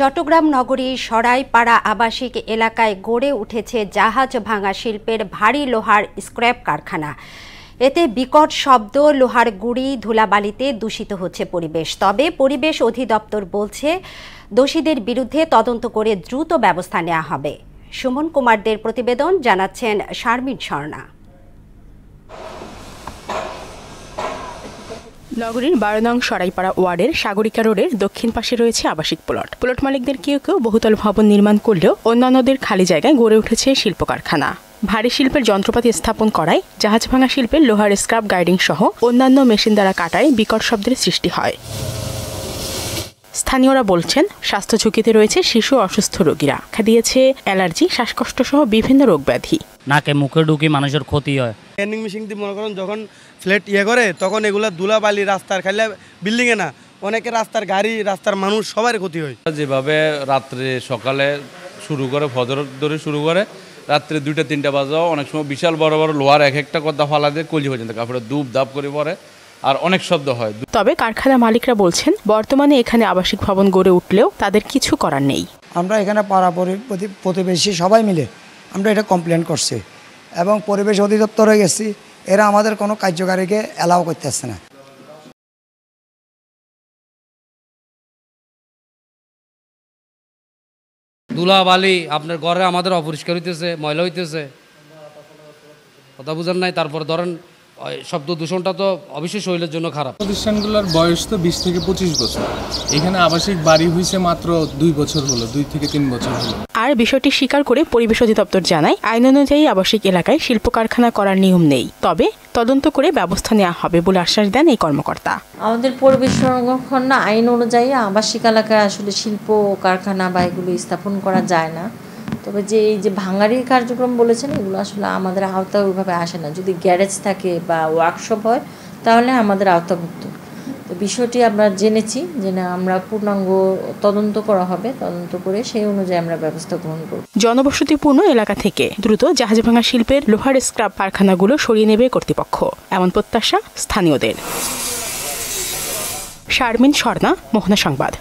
চট্টগ্রাম নগরীর সরাইপাড়া আবাসিক এলাকায় গড়ে উঠেছে জাহাজ ভাঙা শিল্পের ভারী লোহার স্ক্র্যাপ কারখানা। এতে বিকট শব্দ, লোহার গুঁড়ি, ধুলাবালিতে দূষিত হচ্ছে পরিবেশ। তবে পরিবেশ অধিদপ্তর বলছে দোষীদের বিরুদ্ধে তদন্ত করে দ্রুত ব্যবস্থা নেওয়া হবে। সুমন কুমারদের প্রতিবেদন, জানাচ্ছেন শারমিন স্বর্ণা। নগরীর 12 নং সরাইপাড়া ওয়ার্ডের সাগরিকা রোডের দক্ষিণ পাশে রয়েছে আবাসিক প্লট মালিকদের কেউ বহুতল ভবন নির্মাণ করলেও অন্যান্যদের খালি জায়গায় গড়ে উঠেছে শিল্প কারখানা। ভারী শিল্পের যন্ত্রপাতি স্থাপন করায় জাহাজ ভাঙা শিল্পের লোহার স্ক্র্যাপ গাইডিং সহ অন্যান্য মেশিন দ্বারা কাটায় বিকট শব্দের সৃষ্টি হয়। স্থানীয়রা বলছেন স্বাস্থ্য ঝুঁকিতে রয়েছে শিশু, অসুস্থ রোগীরা। দেখা দিয়েছে অ্যালার্জি, শ্বাসকষ্ট সহ বিভিন্ন রোগ ব্যাধি। নাকে মুখে ঢুকে মানুষের ক্ষতি হয়। ট্রেনিং মেশিন দিয়ে মনে করেন যখন ফ্ল্যাট করে তখন এগুলা ধুলাবালি রাস্তার খাইলে বিল্ডিংয়ে না, অনেকে রাস্তার গাড়ি, রাস্তার মানুষ সবার ক্ষতি হয়। যেভাবে রাত্রে সকালে শুরু করে, ফজর ধরে শুরু করে রাত্রে 2টা-3টা বাজাও অনেক সময় বিশাল বড় বড় লোহার এক একটা কথা ফালা দিয়ে কলজি পর্যন্ত কাপড়ে দুপ দাপ করে পড়ে আর অনেক শব্দ হয়। তবে কারখানা মালিকরা বলছেন বর্তমানে এখানে আবাসিক ভবন গড়ে উঠলেও তাদের কিছু করার নেই। আমরা এখানে পাড়া প্রতিবেশী সবাই মিলে আমরা এটা কমপ্লেন করছি এবং পরিবেশ অধিদপ্তরে গেছি, এরা আমাদের কোনো কার্যকারীকে অ্যালাউ করতেছে না। ধুলাবালি আপনার ঘরে আমাদের অপরিষ্কার হইতেছে, ময়লা হইতেছে, কথা বুঝেন নাই। তারপর ধরেন শব্দ দূষণটা তো অবশ্যই শরীরের জন্য খারাপ। প্রতিষ্ঠানগুলোর বয়স তো 20 থেকে 25 বছর। এখানে আবাসিক বাড়ি হয়েছে মাত্র 2 বছর হলো, 2 থেকে 3 বছর হলো। আর বিষয়টি স্বীকার করে পরিবেশ অধিদপ্তর জানায় আইন অনুযায়ী আবাসিক এলাকায় শিল্প কারখানা করার নিয়ম নেই, তবে তদন্ত করে ব্যবস্থা নেওয়া হবে বলে আশ্বাস দেন এই কর্মকর্তা। আমাদের পরিবেশ সংরক্ষণ আইন অনুযায়ী আবাসিক এলাকায় আসলে শিল্প কারখানা বা এগুলো স্থাপন করা যায় না। তবে এই যে ভাঙারি কার্যক্রম বলেছেন, এগুলো আসলে আমাদের আওতায় ওইভাবে আসে না। যদি গ্যারেজ থাকে বা ওয়ার্কশপ হয় তাহলে আমাদের আওতাভুক্ত। তো বিষয়টি আমরা জেনেছি, আমরা পূর্ণাঙ্গ তদন্ত করা হবে, তদন্ত করে সেই অনুযায়ী আমরা ব্যবস্থা গ্রহণ করব। জনবসতিপূর্ণ এলাকা থেকে দ্রুত জাহাজ ভাঙা শিল্পের লোহার স্ক্র্যাপ কারখানাগুলো সরিয়ে নেবে কর্তৃপক্ষ, এমন প্রত্যাশা স্থানীয়দের। শারমিন স্বর্ণা, মোহনা সংবাদ।